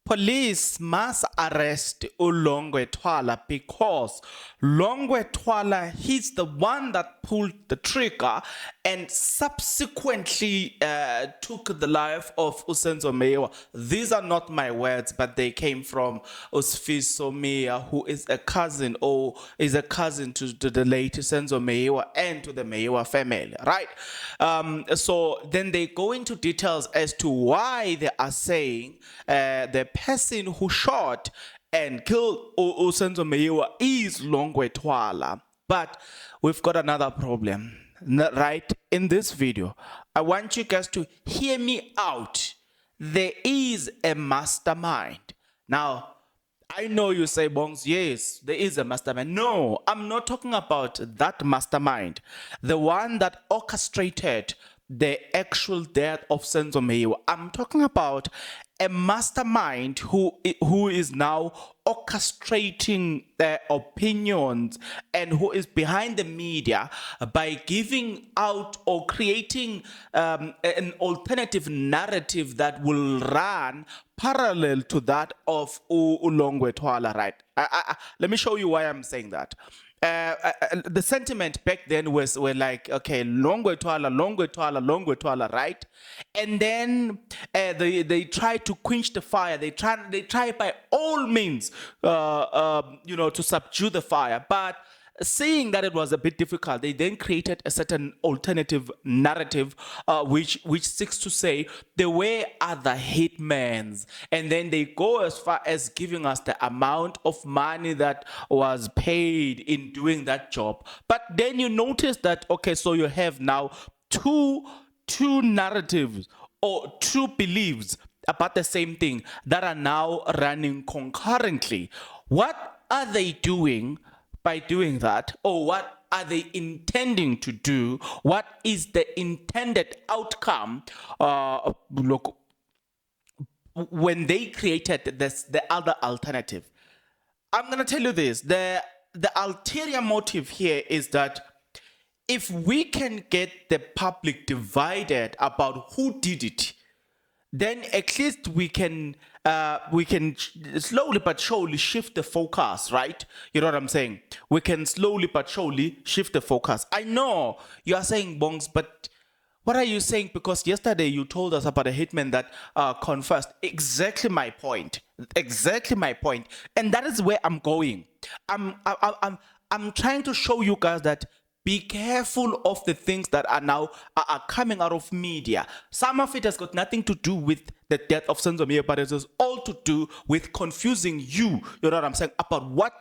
Police must arrest Longwe Twala because Longwe Twala, he's the one that pulled the trigger and subsequently took the life of Senzo Meyiwa. These are not my words, but they came from Senzo Meyiwa, who is a cousin to the late Senzo Meyiwa and to the Meyiwa family, right? So then they go into details as to why they are saying the person who shot and killed Senzo Meyiwa is Longwe Twala. But we've got another problem, right? In this video, I want you guys to hear me out. There is a mastermind. Now, I know you say, Bongs, yes, there is a mastermind. No, I'm not talking about that mastermind. The one that orchestrated the actual death of Senzo Meyiwa. I'm talking about a mastermind who is now orchestrating their opinions and who is behind the media by giving out or creating an alternative narrative that will run parallel to that of Longwe Twala, right? Let me show you why I'm saying that. The sentiment back then were like, okay, Longwe Twala, right? And then they try to quench the fire. They try by all means, to subdue the fire. But seeing that it was a bit difficult, they then created a certain alternative narrative, which seeks to say there were other hitmen, and then they go as far as giving us the amount of money that was paid in doing that job. But then you notice that, okay, so you have now two narratives or two beliefs about the same thing that are now running concurrently. What are they doing by doing that? Or what are they intending to do? What is the intended outcome when they created the other alternative? I'm going to tell you this. The ulterior motive here is that if we can get the public divided about who did it, then at least we can slowly but surely shift the focus, right? You know what I'm saying? We can slowly but surely shift the focus. I know you are saying, Bongs, but what are you saying? Because yesterday you told us about a hitman that confessed. Exactly my point. Exactly my point. And that is where I'm going. I'm trying to show you guys that be careful of the things that are now coming out of media. Some of it has got nothing to do with the death of Senzo Meyiwa, but it is all to do with confusing you. You know what I'm saying? About what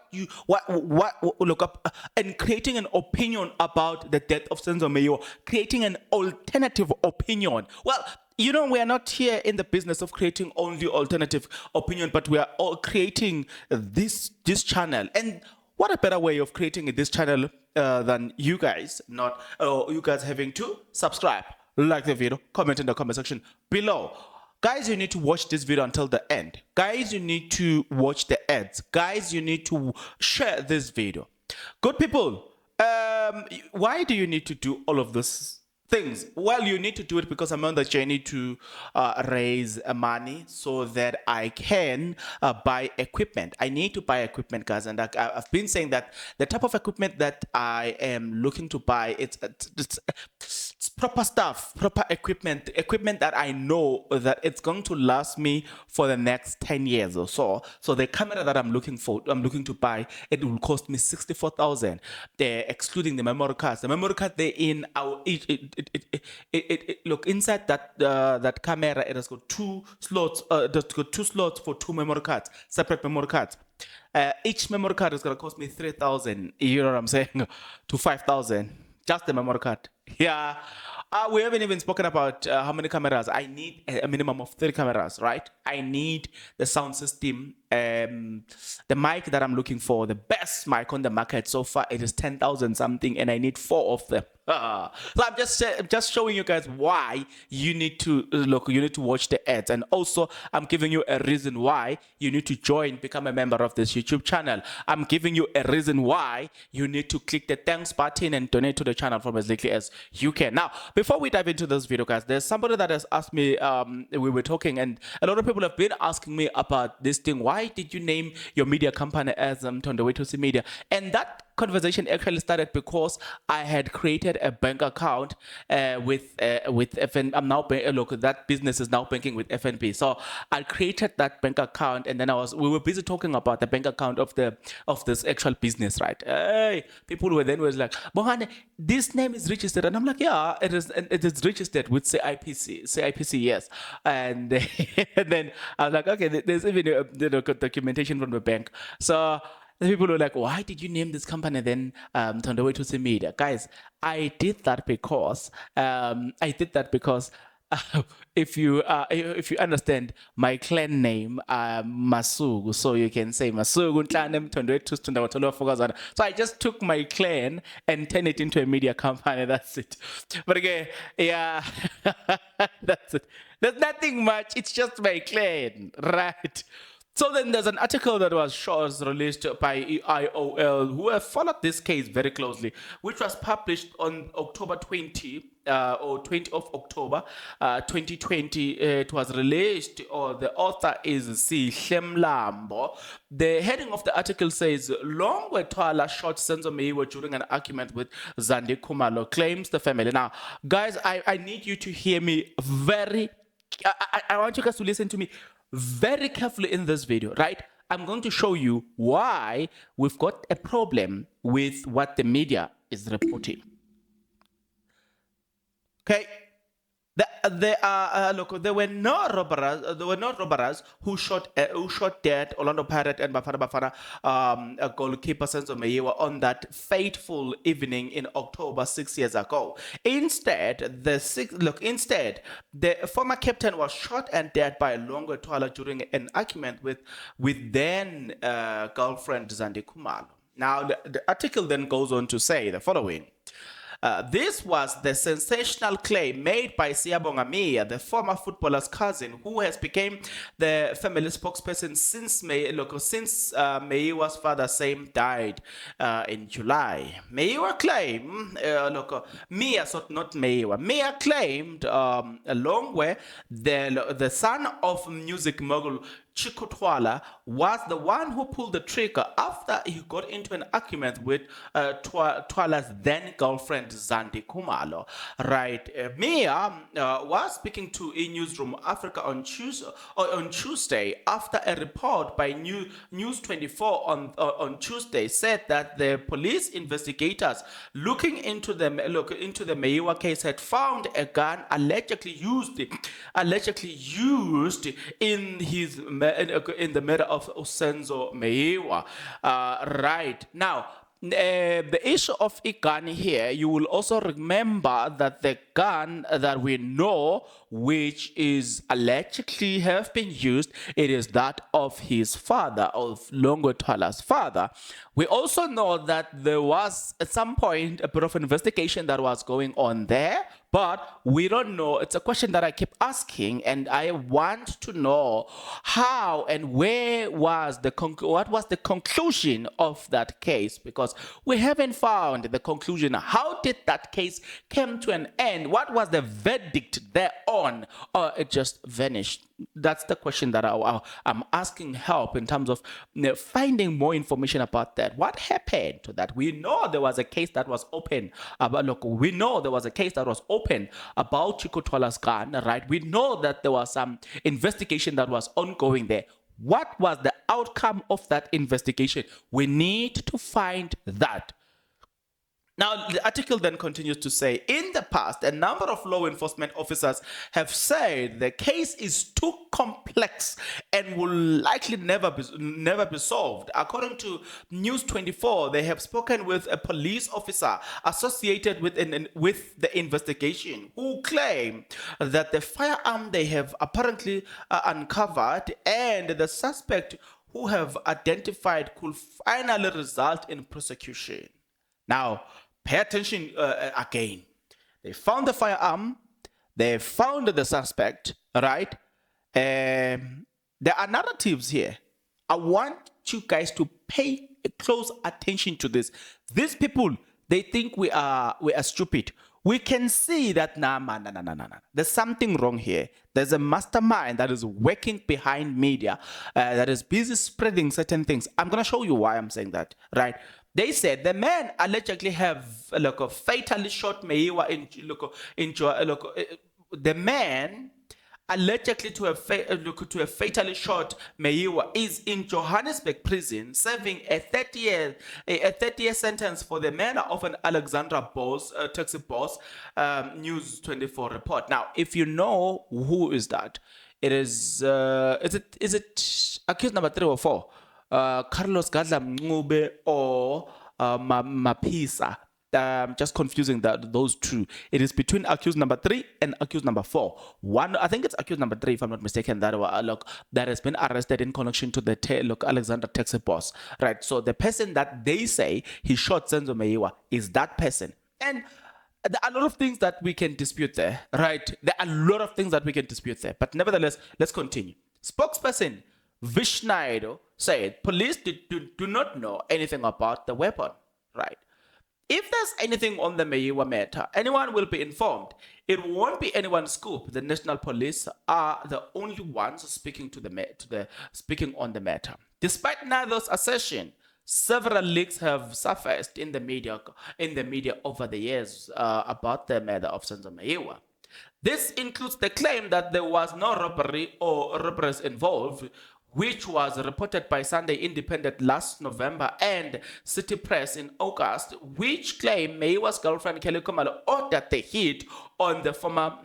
look up and creating an opinion about the death of Senzo Meyiwa, creating an alternative opinion. Well, you know, we are not here in the business of creating only alternative opinion, but we are all creating this channel. And what a better way of creating this channel than you guys having to subscribe, like the video, comment in the comment section below. Guys, you need to watch this video until the end. Guys, you need to watch the ads. Guys, you need to share this video. Good people, why do you need to do all of this things? Well, you need to do it because I'm on the journey to raise money so that I can buy equipment. I need to buy equipment, guys, and I've been saying that the type of equipment that I am looking to buy, it's proper stuff, proper equipment that I know that it's going to last me for the next 10 years or so. So the camera that I'm looking to buy, it will cost me 64,000, excluding the memory cards. The memory card they're in our look inside that camera. It has got two slots. It's got two slots for two memory cards, separate memory cards. Each memory card is gonna cost me 3,000. You know what I'm saying? To 5,000. Just the memory card. Yeah. We haven't even spoken about how many cameras. I need a minimum of 3 cameras, right? I need the sound system, the mic that I'm looking for, the best mic on the market so far. It is 10,000 something, and I need 4 of them. So I'm just showing you guys why you need to look. You need to watch the ads, and also I'm giving you a reason why you need to join, become a member of this YouTube channel. I'm giving you a reason why you need to click the thanks button and donate to the channel from as little as you can. Now, before we dive into this video, guys, there's somebody that has asked me. We were talking, and a lot of people have been asking me about this thing. Why did you name your media company as On the Way to See Media? And that conversation actually started because I had created a bank account with FN. I'm now look, that business is now banking with FNB. So I created that bank account, and then we were busy talking about the bank account of this actual business, right? Hey, people were like, Bohane, this name is registered, and I'm like, yeah, it is registered with CIPC, yes. And, and then I was like, okay, there's even documentation from the bank. So the people were like, why did you name this company then On the Way to See Media? Guys, I did that because if you understand my clan name, Masugu, so you can say Masugu Ntlane. So I just took my clan and turned it into a media company. That's it. But again, yeah, that's it. There's nothing much. It's just my clan, right? So then there's an article that was released by IOL, who have followed this case very closely, which was published on October 20 or 20th of October 2020. It was released, or the author is Sihle Mlambo. The heading of the article says, Longwe Twala shot Senzo Meyiwa during an argument with Zandi Khumalo, claims the family. Now, guys, I need you to hear me very, I want you guys to listen to me very carefully in this video, right? I'm going to show you why we've got a problem with what the media is reporting. Okay. There were no robbers who shot dead Orlando Pirate and Bafana goalkeeper Senzo Meyiwa on that fateful evening in October 6 years ago. Instead, the former captain was shot and dead by Longwe Twala during an argument with then girlfriend Zandi Khumalo. Now, the article then goes on to say the following. This was the sensational claim made by Siyabonga Mia, the former footballer's cousin, who has become the family spokesperson since Meyiwa's father Sam died in July. Meyiwa claimed, Mia claimed Longwe, the son of music mogul Chico Twala, was the one who pulled the trigger after he got into an argument with Twala's then girlfriend Zandi Khumalo. Right, Mia was speaking to Newsroom Africa on Tuesday after a report by News 24 on Tuesday said that the police investigators looking into the Meyiwa case had found a gun allegedly used in the murder of Senzo Meyiwa. Right now, the issue of a gun here, you will also remember that the gun that we know, which is allegedly have been used, it is that of his father, of Longwe Twala's father. We also know that there was at some point a bit of investigation that was going on there, but we don't know. It's a question that I keep asking, and I want to know how and what was the conclusion of that case, because we haven't found the conclusion. How did that case come to an end? What was the verdict thereon, or it just vanished? That's the question that I'm asking help in terms of finding more information about that. What happened to that? We know there was a case that was open about, we know there was a case that was open about Chico Twala's gun, right? We know that there was some investigation that was ongoing there. What was the outcome of that investigation? We need to find that. Now, the article then continues to say, in the past, a number of law enforcement officers have said the case is too complex and will likely never be solved. According to News 24, they have spoken with a police officer associated with the investigation who claim that the firearm they have apparently uncovered and the suspect who have identified could finally result in prosecution. Now, pay attention again. They found the firearm. They found the suspect, right? There are narratives here. I want you guys to pay close attention to this. These people, they think we are stupid. We can see that nah. There's something wrong here. There's a mastermind that is working behind media, that is busy spreading certain things. I'm gonna show you why I'm saying that, right? They said the man allegedly have fatally shot Meyiwa the man allegedly to have fatally shot Meyiwa is in Johannesburg prison serving a 30-year sentence for the murder of an Alexandra boss, taxi boss, News 24 report. Now, if you know who is that, it is it accused number 3 or 4? Carlos Gadla Mncube or Mapisa. Just confusing those two. It is between accused number 3 and accused number 4. One, I think it's accused number 3, if I'm not mistaken, that has been arrested in connection to the Alexander taxi boss. Right. So the person that they say he shot Senzo Meyiwa is that person. And there are a lot of things that we can dispute there. Right. There are a lot of things that we can dispute there. But nevertheless, let's continue. Spokesperson Vishnaido said police do not know anything about the weapon. Right. If there's anything on the Meyiwa matter, anyone will be informed. It won't be anyone's scoop. The national police are the only ones speaking speaking on the matter. Despite Nado's assertion, several leaks have surfaced in the media over the years about the murder of Senzo Meyiwa. This includes the claim that there was no robbery or robberies involved, which was reported by Sunday Independent last November and City Press in August, which claimed Meyiwa's girlfriend Kelly Khumalo ordered the hit on the former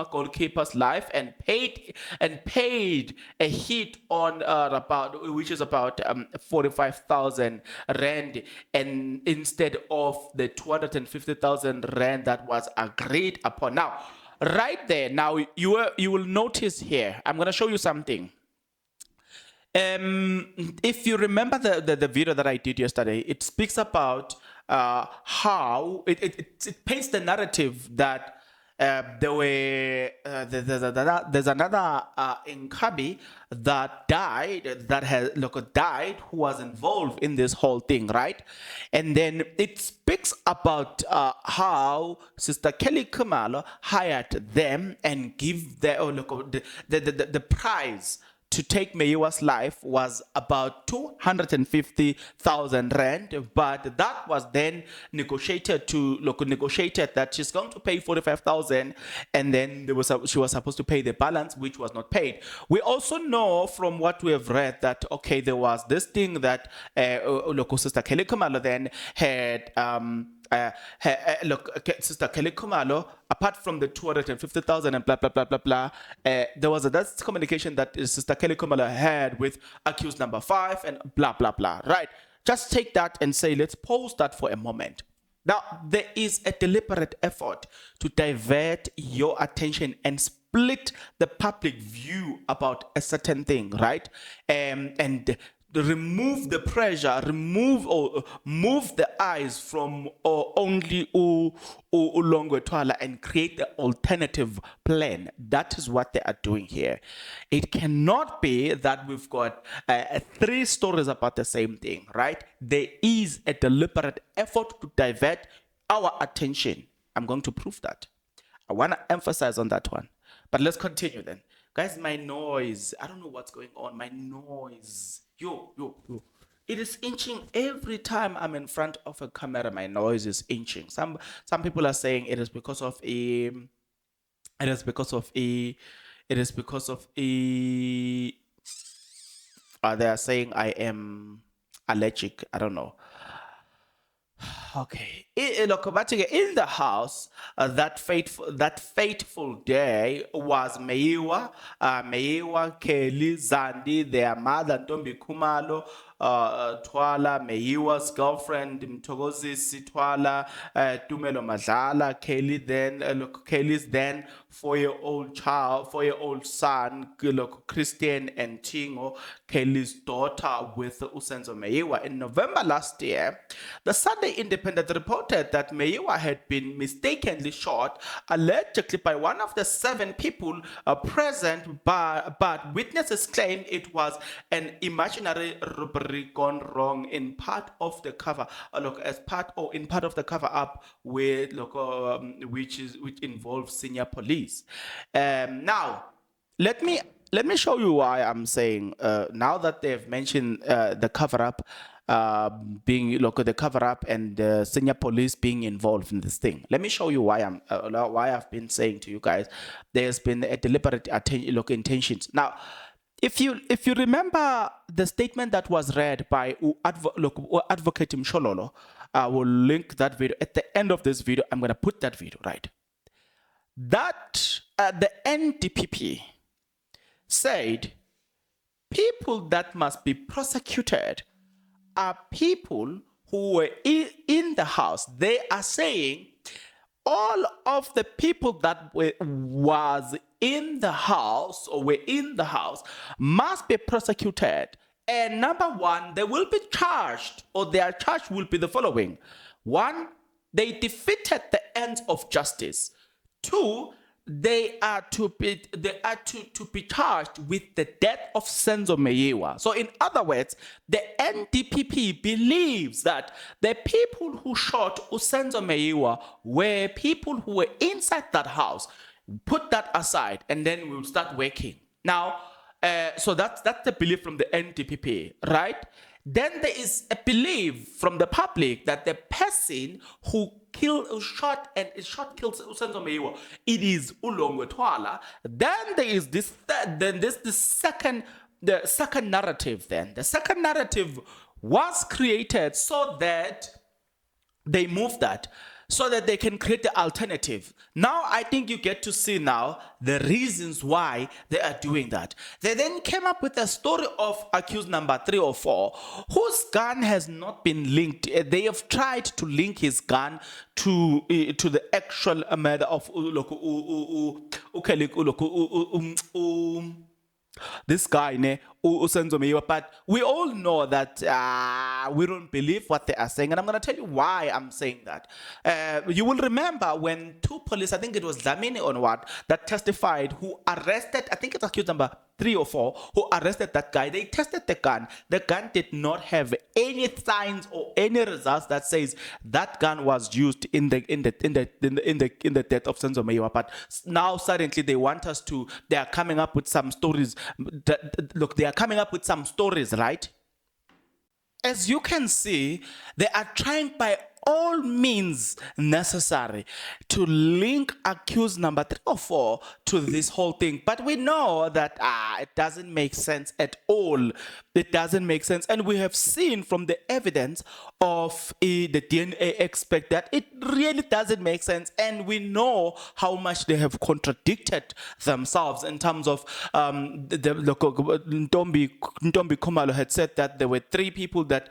goalkeeper's life and paid a hit on which is about 45,000 rand, and instead of the 250,000 rand that was agreed upon. Now, right there, now you will notice here. I'm gonna show you something. If you remember the video that I did yesterday, it speaks about how it paints the narrative that there's another Inkabi that died who was involved in this whole thing, right? And then it speaks about how Sister Kelly Khumalo hired them and give the prize to take Meyiwa's life was about 250,000 rand, but that was then negotiated that she's going to pay 45,000, and then she was supposed to pay the balance, which was not paid. We also know from what we have read that there was this thing that Sister Kelly Khumalo then had. Sister Kelly Khumalo, apart from the 250,000 and blah blah blah blah blah, there was that's communication that Sister Kelly Khumalo had with accused number 5 and blah blah blah. Right? Just take that and say, let's pause that for a moment. Now, there is a deliberate effort to divert your attention and split the public view about a certain thing, right? And remove the pressure, move the eyes from only Longwe Twala and create the alternative plan. That is what they are doing here. It cannot be that we've got 3 stories about the same thing, right? There is a deliberate effort to divert our attention. I'm going to prove that. I want to emphasize on that one. But let's continue then. Guys, my noise, I don't know what's going on. My noise. Yo. It is inching every time I'm in front of a camera. My noise is inching. Some people are saying it is because of they are saying I am allergic. I don't know. Okay. In the house, that fateful day was Meyiwa, Kelly, Zandi, their mother, Ntombi Khumalo, Twala, Meyiwa's girlfriend, Mthokozisi Twala, Tumelo Madlala, Kelly's then 4-year-old son, Christian and Tingo, Kelly's daughter with Senzo Meyiwa. In November last year, the Sunday Independent reported that Meyiwa had been mistakenly shot, allegedly by one of the 7 people present, but witnesses claim it was an imaginary robbery gone wrong in part of the cover, in part of the cover up with which involves senior police. Now, let me show you why I'm saying now that they've mentioned the cover up being the cover up and senior police being involved in this thing. Let me show you why I've been saying to you guys there's been a deliberate intentions. Now, if you remember the statement that was read by Advocate Mshololo, I will link that video at the end of this video. I'm going to put that video right. That the NDPP said people that must be prosecuted are people who were in the house. They are saying all of the people that was in the house or were in the house must be prosecuted. And number one, they will be charged, or their charge will be the following. 1, they defeated the ends of justice. 2, they are to be charged with the death of Senzo Meyiwa. So in other words, the NDPP believes that the people who shot Senzo Meyiwa were people who were inside that house. Put that aside, and then we'll start working. Now, so that's the belief from the NDPP, right? Then there is a belief from the public that the person who killed Senzo Meyiwa, it is Longwe Twala. Then there is the second narrative. Then the second narrative was created so that they move that, so that they can create the alternative. Now I think you get to see now the reasons why they are doing that. They then came up with a story of accused number 3 or 4, whose gun has not been linked. They have tried to link his gun to the actual murder of this guy, Senzo Meyiwa, but we all know that we don't believe what they are saying, and I'm going to tell you why I'm saying that. You will remember when 2 police, I think it was Dlamini or what, that testified, who arrested, I think it's accused number 3 or 4, who arrested that guy. They tested the gun. The gun did not have any signs or any results that says that gun was used in the death of Senzo Meyiwa. But now suddenly they want us to. They are coming up with some stories. Look, they are coming up with some stories, right? As you can see, they are trying by all means necessary to link accused number 3 or 4 to this whole thing. But we know that it doesn't make sense at all. It doesn't make sense. And we have seen from the evidence of the DNA expert that it really doesn't make sense. And we know how much they have contradicted themselves in terms of Ntombi Khumalo had said that there were 3 people that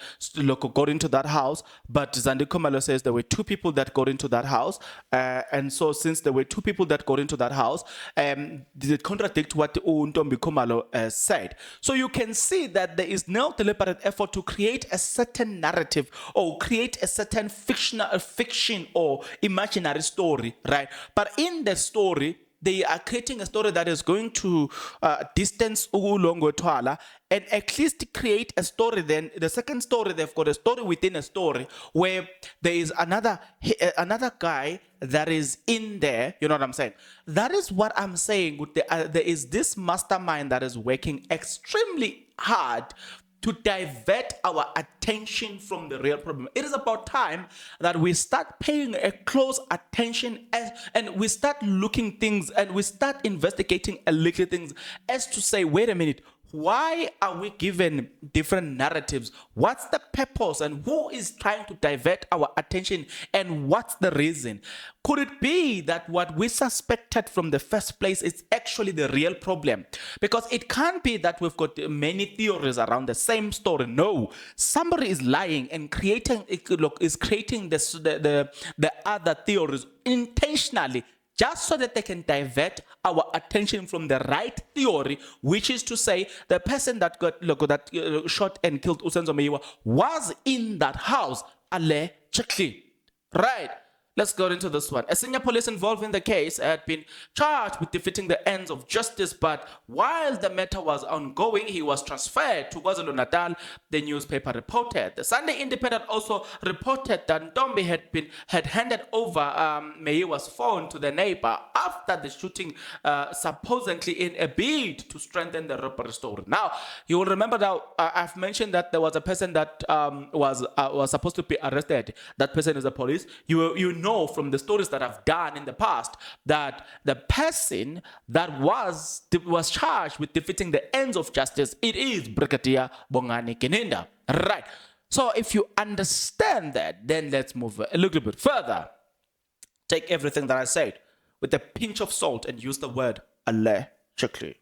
got into that house, but Zandi Khumalo says there were 2 people that got into that house, and so since there were 2 people that got into that house, they contradict what Ntombi Khumalo said. So you can see that there is no deliberate effort to create a certain narrative or create a certain fiction or imaginary story, right? But in the story, they are creating a story that is going to distance Longwe Twala and at least create a story. Then the second story, they've got a story within a story where there is another guy that is in there. You know what I'm saying? That is what I'm saying. There is this mastermind that is working extremely hard to divert our attention from the real problem. It is about time that we start paying a close attention and we start looking things and we start investigating a little things as to say, wait a minute, why are we given different narratives? What's the purpose and who is trying to divert our attention and what's the reason? Could it be that what we suspected from the first place is actually the real problem? Because it can't be that we've got many theories around the same story. No, somebody is lying and creating the other theories intentionally, just so that they can divert our attention from the right theory, which is to say the person that shot and killed Senzo Meyiwa was in that house allegedly. Right. Let's go into this one. A senior police involved in the case had been charged with defeating the ends of justice, but while the matter was ongoing, he was transferred to KwaZulu-Natal, the newspaper reported. The Sunday Independent also reported that Ntombi had handed over Meyiwa's phone to the neighbor after the shooting, supposedly in a bid to strengthen the robbery story. Now, you will remember that I've mentioned that there was a person that was supposed to be arrested. That person is the police. You know from the stories that I've done in the past that the person that was charged with defeating the ends of justice, it is Brigadier Bongani Keninda. Right. So if you understand that, then let's move a little bit further. Take everything that I said with a pinch of salt and use the word allegedly.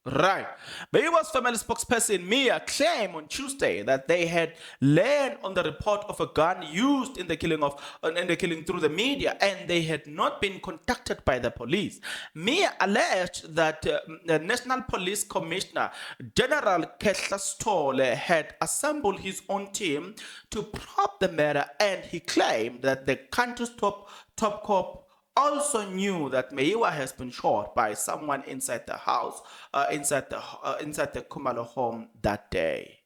Right. Meyiwa's family spokesperson Mia claimed on Tuesday that they had learned on the report of a gun used in the killing through the media, and they had not been contacted by the police. Mia alleged that the National Police Commissioner General Kehla Stole had assembled his own team to probe the matter, and he claimed that the country's top cop also knew that Meyiwa has been shot by someone inside the house, inside the Kumalo home that day.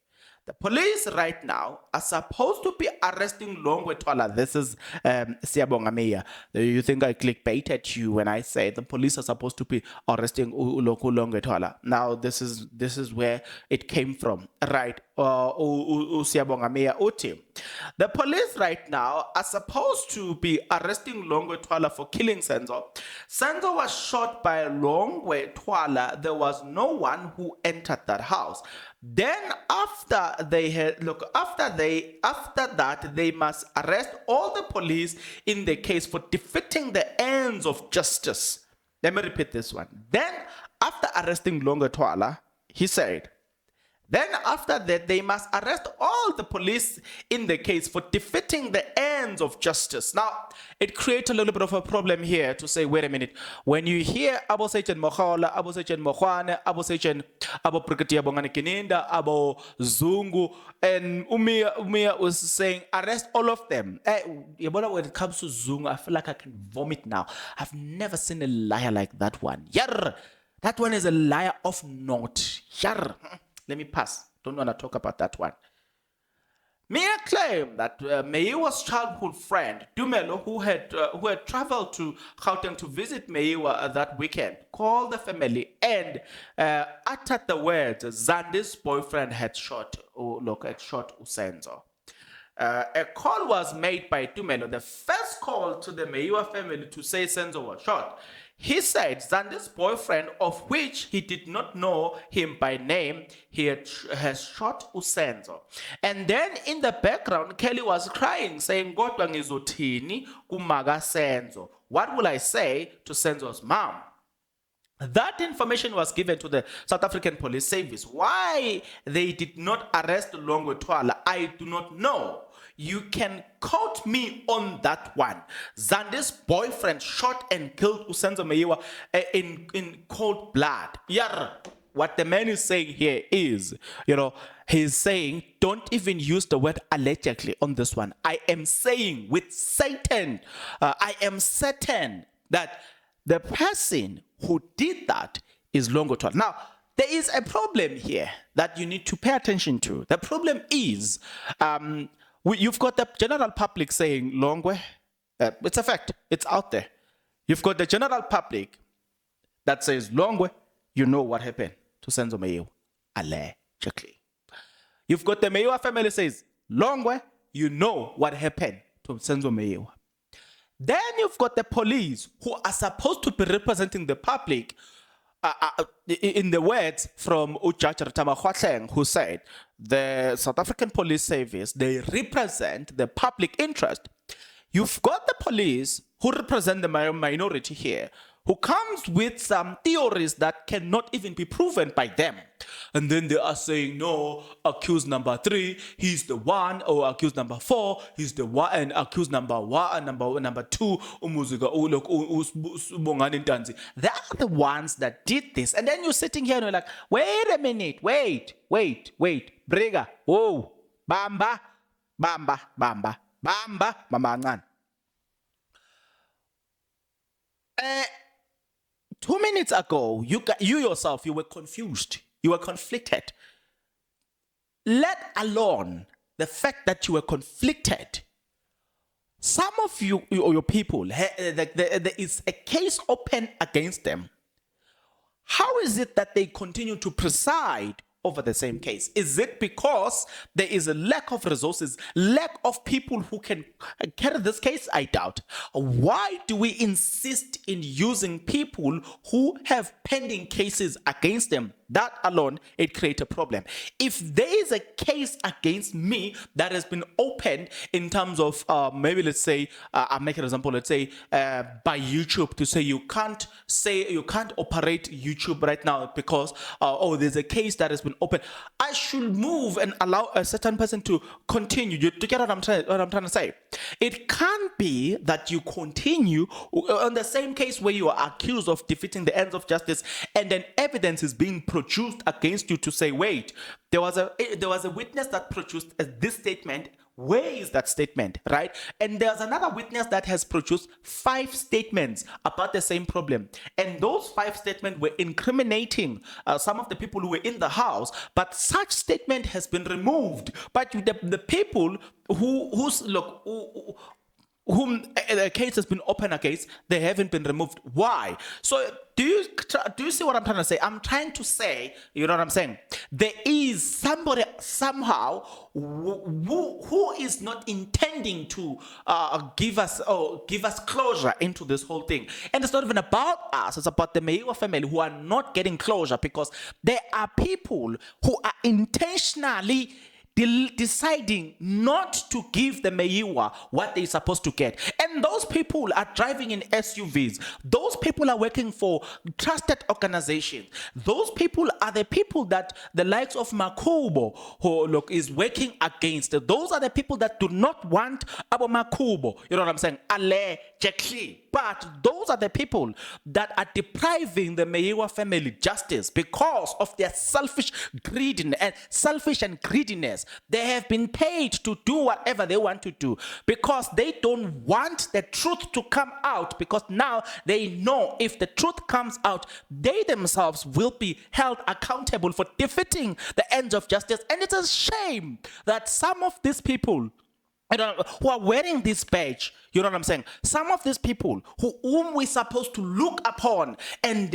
The police right now are supposed to be arresting Longwe Twala. This is Siyabonga Meya. You think I clickbaited you when I say the police are supposed to be arresting Longwe Twala. Now this is where it came from, right? Siyabonga Meya Uti. The police right now are supposed to be arresting Longwe Twala for killing Senzo. Senzo was shot by Longwe Twala. There was no one who entered that house. Then after that, they must arrest all the police in the case for defeating the ends of justice. Let me repeat this one. Then after arresting Longwe Twala, he said, then after that, they must arrest all the police in the case for defeating the ends of justice. Now, it creates a little bit of a problem here to say, wait a minute. When you hear Abo Sechen Mohola, Abo Sechen Mohwane, Abo Sechen, Abo Brigadier Bongani Keninda, Abo Zungu, and Umia was saying, arrest all of them. When it comes to Zungu, I feel like I can vomit now. I've never seen a liar like that one. Yarr! That one is a liar of note. Yarr! Let me pass. Don't want to talk about that one. Mia claimed that Meyiwa's childhood friend, Dumelo, who had traveled to Gauteng to visit Meyiwa that weekend, called the family and uttered the words Zandi's boyfriend had shot Senzo. A call was made by Dumelo, the first call to the Meyiwa family to say Senzo was shot. He said Zandi's boyfriend, of which he did not know him by name, has shot Senzo. And then in the background, Kelly was crying, saying, "Kodwa ngizothini kumaga Senzo? What will I say to Senzo's mom?" That information was given to the South African Police Service. Why they did not arrest Longwe Twala, I do not know. You can quote me on that one. Zandi's boyfriend shot and killed Senzo Meyiwa in cold blood. Yeah, what the man is saying here is, he's saying, don't even use the word allegedly on this one. I am saying with Satan, I am certain that the person who did that is Longwe Twala. Now, there is a problem here that you need to pay attention to. The problem is, you've got the general public saying, Longwe, it's a fact, it's out there. You've got the general public that says, Longwe, you know what happened to Senzo Meyiwa, allegedly. You've got the Meyiwa family says, Longwe, you know what happened to Senzo Meyiwa. Then you've got the police who are supposed to be representing the public, in the words from Judge Rtama, who said, the South African Police Service, they represent the public interest. You've got the police who represent the minority here, who comes with some theories that cannot even be proven by them. And then they are saying, no, accused number 3, he's the one, or accused number 4, he's the one, and accused number 1, number 2, they are the ones that did this. And then you're sitting here and you're like, wait a minute, wait, Brega, whoa, bamba, Ngan. 2 minutes ago, you yourself, you were confused. You were conflicted. Let alone the fact that you were conflicted. Some of you or your people, there is a case open against them. How is it that they continue to preside over the same case? Is it because there is a lack of resources, lack of people who can carry this case? I doubt. Why do we insist in using people who have pending cases against them? That alone, it creates a problem. If there is a case against me that has been opened in terms of maybe, let's say, I'll make an example, let's say by YouTube, to say you can't operate YouTube right now because there's a case that has been opened, I should move and allow a certain person to continue. You get what I'm trying to say? It can't be that you continue on the same case where you are accused of defeating the ends of justice, and then evidence is being produced against you to say, wait, there was a witness that produced this statement. Where is that statement, right? And there's another witness that has produced 5 statements about the same problem. And those 5 statements were incriminating some of the people who were in the house, but such statement has been removed. But the people whom the case has been opened against, they haven't been removed. Why? So do you see what I'm trying to say? I'm trying to say, you know what I'm saying? There is somebody somehow who is not intending to give us closure into this whole thing. And it's not even about us, it's about the Meyiwa family who are not getting closure, because there are people who are intentionally deciding not to give the Meyiwa what they're supposed to get. And those people are driving in SUVs. Those people are working for trusted organizations. Those people are the people that the likes of Makubo who is working against. Those are the people that do not want Abo Makubo. You know what I'm saying? Allegedly. But those are the people that are depriving the Meyiwa family justice because of their selfish greediness. They have been paid to do whatever they want to do because they don't want the truth to come out, because now they know if the truth comes out, they themselves will be held accountable for defeating the ends of justice. And it's a shame that some of these people who are wearing this badge, you know what I'm saying? Some of these people whom we're supposed to look upon and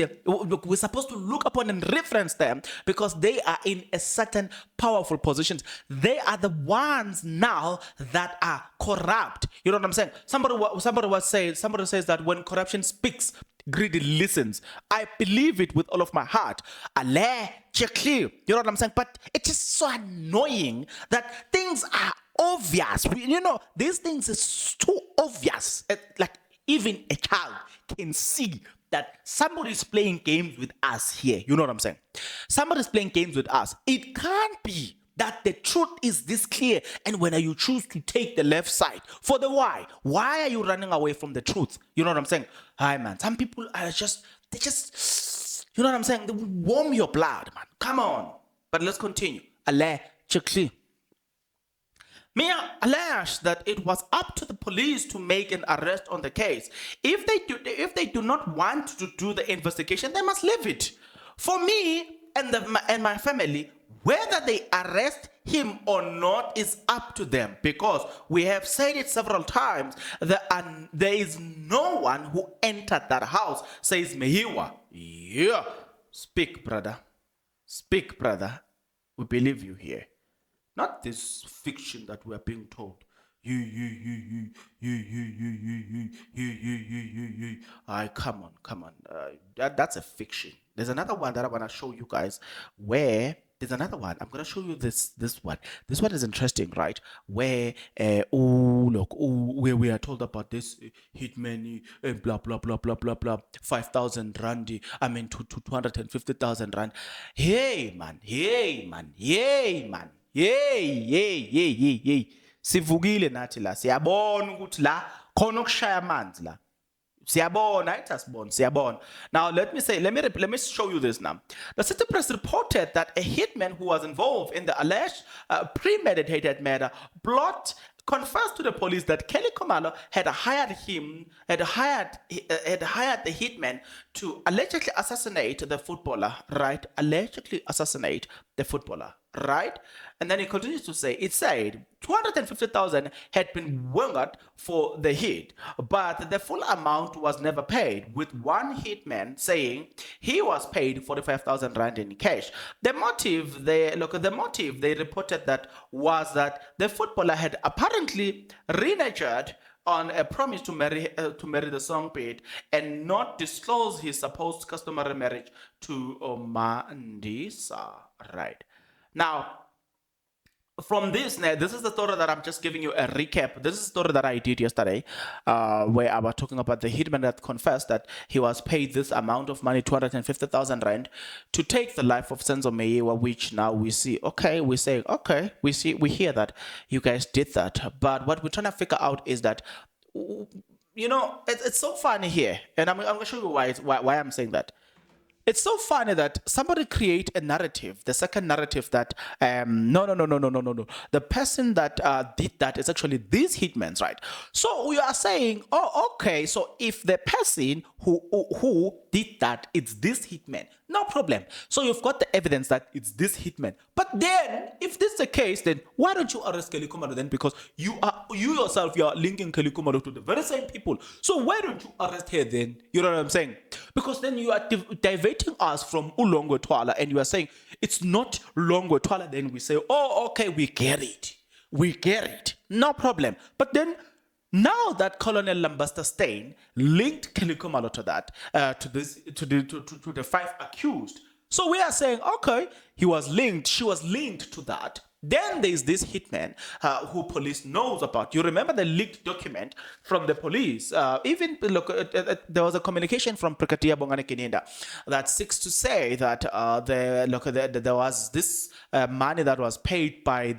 reference them because they are in a certain powerful positions. They are the ones now that are corrupt. You know what I'm saying? Somebody says that when corruption speaks, greedy listens. I believe it with all of my heart. You know what I'm saying? But it's just so annoying that things are obvious. These things is too obvious. Like even a child can see that somebody's playing games with us here. You know what I'm saying? Somebody's playing games with us. It can't be that the truth is this clear, and when you choose to take the left side for the why are you running away from the truth? You know what I'm saying? Hi man, some people are just you know what I'm saying, they warm your blood, man. Come on. But let's continue. Allegedly, Mia alleged that it was up to the police to make an arrest on the case. If they do not want to do the investigation, they must leave it. For me and my family, whether they arrest him or not is up to them, because we have said it several times that there is no one who entered that house, says Meyiwa. Yeah. Speak, brother. Speak, brother. We believe you here. Not this fiction that we are being told. You. Come on. That's a fiction. There's another one that I want to show you guys where there's another one. I'm going to show you this one. This one is interesting, right? Where where we are told about this hitman blah blah blah blah blah blah 5,000 rand. I mean to 250,000 rand. Hey man, hey man, hey man, hey. Sivugile nathi la. Siyabona ukuthi la khona ukushaya amanzi la. Now let me show you this now. The City Press reported that a hitman who was involved in the alleged premeditated murder plot confessed to the police that Kelly Khumalo had hired the hitman to allegedly assassinate the footballer, right? Allegedly assassinate the footballer, right? And then he continues to say, it said 250,000 had been winged for the hit, but the full amount was never paid, with one hitman saying he was paid 45,000 rand in cash. The motive they reported that was that the footballer had apparently reneged on a promise to marry the songbird and not disclose his supposed customary marriage to Mandisa. Right. Now, from this is the story that I'm just giving you a recap. This is the story that I did yesterday, where I was talking about the hitman that confessed that he was paid this amount of money, 250,000 rand, to take the life of Senzo Meyiwa, which now we see, we hear that you guys did that. But what we're trying to figure out is that, it's so funny here, and I'm going to show you why I'm saying that. It's so funny that somebody create a narrative, the second narrative that no. The person that did that is actually these hitmen, right? So we are saying, okay, so if the person who did that, it's this hitman, no problem. So you've got the evidence that it's this hitman. But then, if this is the case, then why don't you arrest Kelly Khumalo then? Because you yourself are linking Kelly Khumalo to the very same people. So why don't you arrest her then? You know what I'm saying? Because then you are diverting us from Longwe Twala, and you are saying it's not Longwe Twala. Then we say, oh, okay, we get it, no problem. But then, now that Colonel Lambasta Stein linked Kelly Khumalo to that, to the 5 accused. So we are saying, okay, she was linked to that. Then there's this hitman who police knows about. You remember the leaked document from the police? There was a communication from Brigadier Bongani Kininda that seeks to say that there was this money that was paid by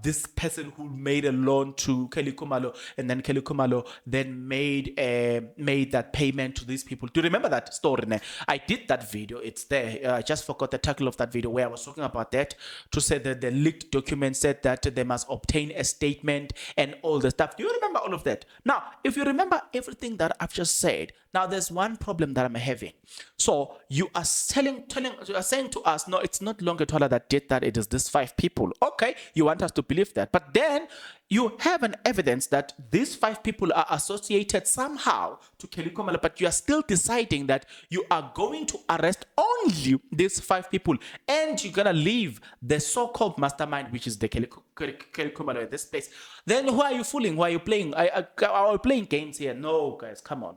this person who made a loan to Kelly Khumalo, and then Kelly Khumalo then made that payment to these people. Do you remember that story? I did that video. It's there. I just forgot the title of that video where I was talking about that, to say that the leaked document said that they must obtain a statement and all the stuff. Do you remember all of that? Now, if you remember everything that I've just said, now there's one problem that I'm having. So you are saying to us, no, it's not Longwe Twala that did that. It is these 5 people. Okay, you want us to believe that, but then you have an evidence that these 5 people are associated somehow to Kelly Khumalo, but you are still deciding that you are going to arrest only these 5 people, and you're gonna leave the so-called mastermind, which is the Kelly Khumalo in this place. Then who are you fooling? Who are you playing? Are we playing games here? No, guys, come on.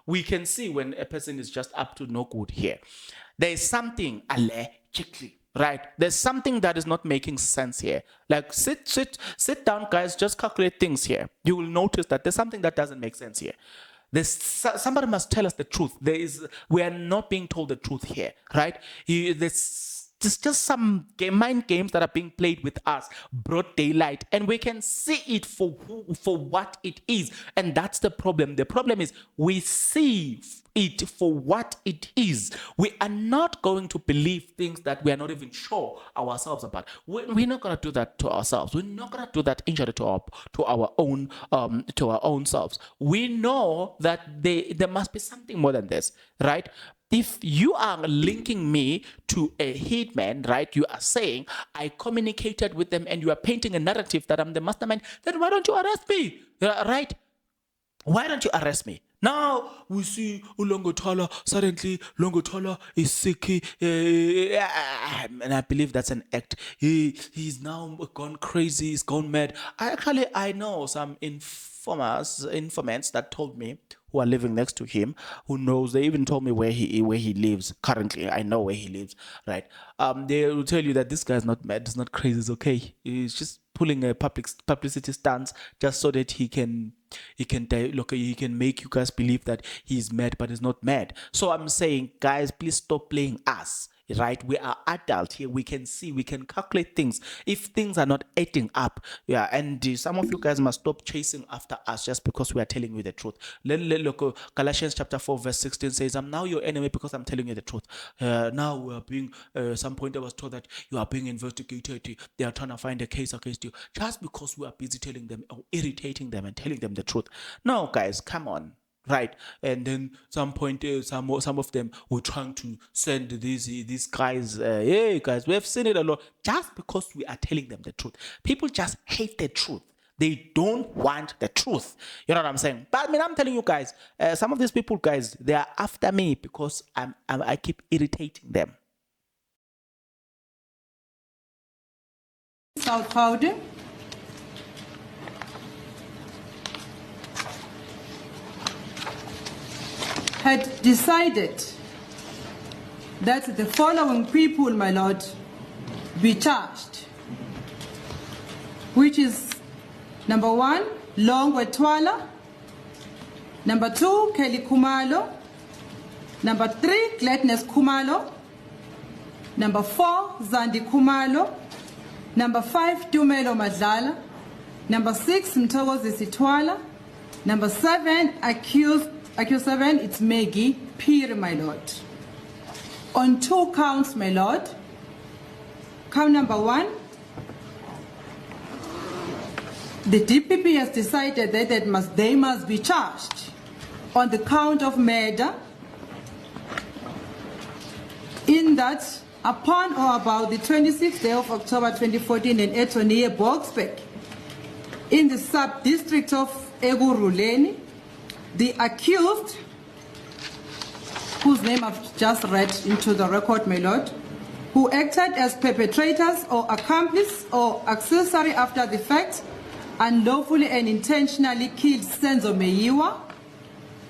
We can see when a person is just up to no good here. There is something allegedly. Right, there's something that is not making sense here. Like sit down, guys. Just calculate things here. You will notice that there's something that doesn't make sense here. Somebody must tell us the truth. We are not being told the truth here, right? There's just some mind games that are being played with us, broad daylight, and we can see it for what it is, and that's the problem. The problem is we see it for what it is. We are not going to believe things that we are not even sure ourselves about. We're not going to do that to ourselves. We're not going to do that injury to our own selves. We know that there must be something more than this, right? If you are linking me to a hitman, right, you are saying I communicated with them, and you are painting a narrative that I'm the mastermind, then why don't you arrest me, right? Why don't you arrest me? Now we see Longwe Twala, suddenly Longwe Twala is sick, and I believe that's an act. He's now gone crazy, he's gone mad. I know some informants that told me, who are living next to him, who knows, they even told me where he lives currently. I know where he lives, right? They will tell you that this guy's not mad, he's not crazy, it's okay. He's just pulling a publicity stance just so that he can make you guys believe that he's mad, but he's not mad. So I'm saying, guys, please stop playing us. Right, we are adult here. We can see, we can calculate things. If things are not adding up, yeah, and some of you guys must stop chasing after us just because we are telling you the truth. Look, Galatians chapter 4 verse 16 says, "I'm now your enemy because I'm telling you the truth." Now we are being. Some point I was told that you are being investigated. They are trying to find a case against you just because we are busy telling them or irritating them and telling them the truth. No, guys, come on. Right, and then some point some of them were trying to send these guys, hey guys, we have seen it a lot, just because we are telling them the truth. People just hate the truth. They don't want the truth. You know what I'm saying? But I mean, I'm telling you guys, some of these people, guys, they are after me because I keep irritating them. South Powder. Had decided that the following people, my lord, be charged, which is number 1, Longwe Twala, number 2, Kelly Kumalo, number 3, Gladness Kumalo, number 4, Zandi Kumalo, number 5, Tumelo Madlala, number 6, Mthokozi Sitwala, number 7, accused 7, it's Maggie Peer, my lord. On 2 counts, my lord. Count number 1, the DPP has decided that they must be charged on the count of murder, in that upon or about the 26th day of October 2014 in Etonie, Boksburg, in the sub-district of Eguruleni, the accused, whose name I've just read into the record, my lord, who acted as perpetrators or accomplice or accessory after the fact, unlawfully and intentionally killed Senzo Meyiwa,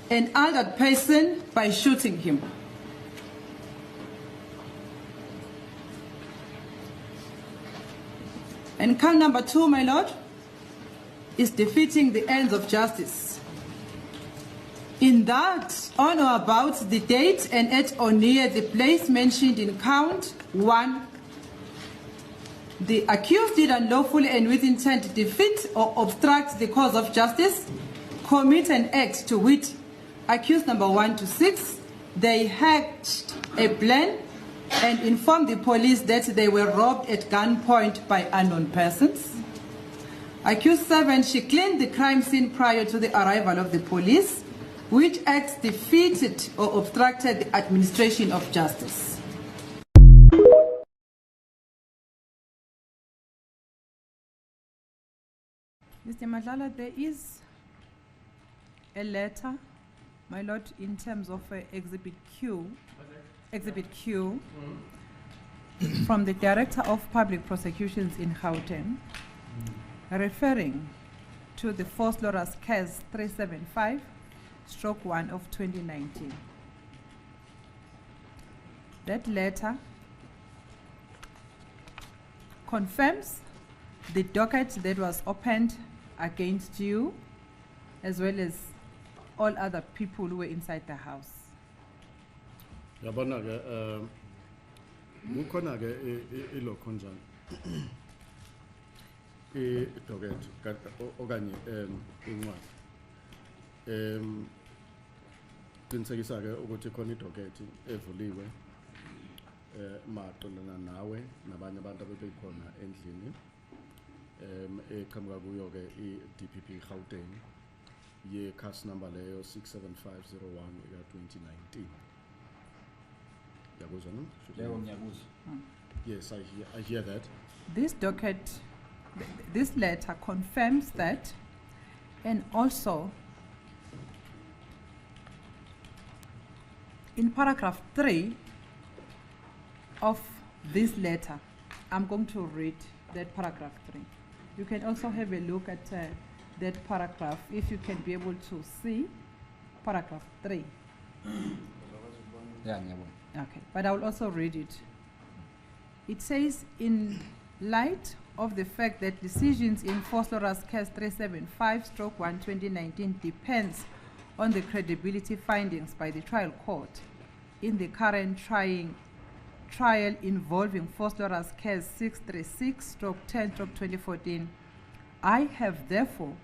an adult person, by shooting him. And count number 2, my lord, is defeating the ends of justice. In that, on or about the date and at or near the place mentioned in count 1, the accused did unlawfully and with intent defeat or obstruct the cause of justice, commit an act to wit, accused number 1 to 6, they hatched a plan and informed the police that they were robbed at gunpoint by unknown persons. Accused 7, she claimed the crime scene prior to the arrival of the police, which acts defeated or obstructed the administration of justice. Mr. Madlala, there is a letter, my lord, in terms of Exhibit Q, from the Director of Public Prosecutions in Gauteng, referring to the Force Lawyers Case 375/1 of 2019. That letter confirms the docket that was opened against you, as well as all other people who were inside the house. Yabona ke mukhona ke ilokho njani docket okanye incwadi qinisekisa ke ukuthi khona idocket evuliwe maqondana nawe nabanye abantu abebekhona endlini eqhamuka kuyo ke i-DPP Gauteng ye case number leyo 67501 ya 2019. Yakuzwa no? Yes, I hear that. This docket, this letter confirms that, and also In paragraph 3 of this letter, I'm going to read that paragraph 3. You can also have a look at that paragraph if you can be able to see paragraph 3. Yeah, ngiyabona. Okay, but I will also read it. It says, in light of the fact that decisions in Foster's case 375/1/2019 depends on the credibility findings by the trial court in the current trial involving Foster's case 636/10/2014, I have therefore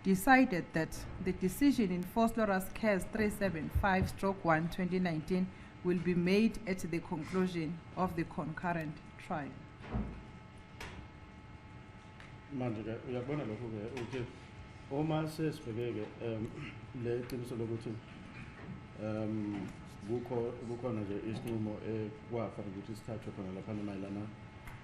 decided that the decision in Foster's case 375/1/2019 will be made at the conclusion of the concurrent trial. Manje ke uyabona lokho ke ukuthi uma sesibheke le qiniso lokuthi kukhona nje isinqumo ekwafanele ukuthi sithathwe khona lapha mayelana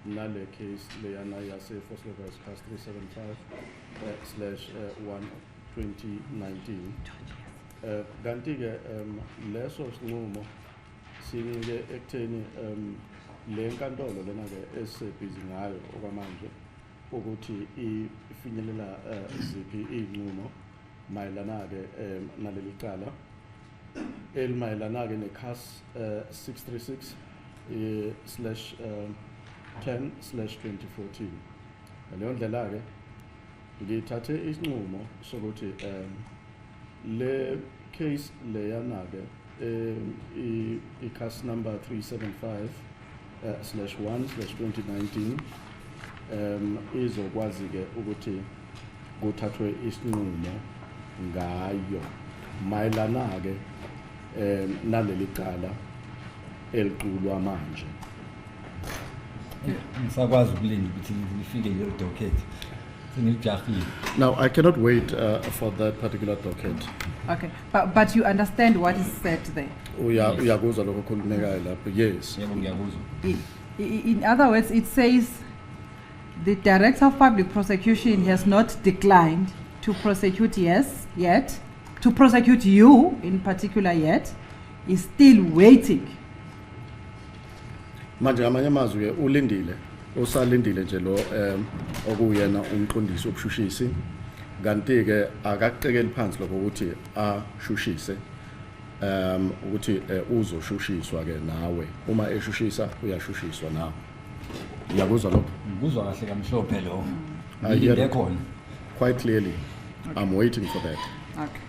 nale case leyana yase Foster vs. Case 375/1/2019 kanti ke leso sinqumo sinike ekutheni le nkantolo lena ke esebhizi ngayo okwamanje ukuthi ifinyelela ziphi inqumo mayelana ke naleli cala elimayelana ke necase 636/10/2014. Ngaleyo ndlela ke ngithathe isinqumo sokuthi le case leyana ke i-case number 375/1/2019 izokwazi ke ukuthi kuthathwe isinqumo ngayo mayelana ke naleli cala eliqulwa manje. Ngisakwazi ukulinda ukuthi lifike le docket. Sengijahile. Now I cannot wait for that particular docket. Okay, but you understand what is said there? Uyakuzwa lokho khulumekayo lapho. Yes. Yebo ngiyakuzwa. In other words, it says the Director of Public Prosecution has not declined to prosecute yet, to prosecute you in particular yet, is still waiting. Manje amanye amazwi ulindile, usalindile nje lo okuyena umqondisi obushushisi, kanti ke akaqekeli phansi lokho ukuthi ashushise ukuthi uzoshushiswa ke nawe. Uma eshushisa uyashushiswa nawe. Uyakuzwa lokho? Ngikuzwa kahle kamhlophe lo. I hear Ngilinde khona. quite clearly. I'm waiting for that. Okay.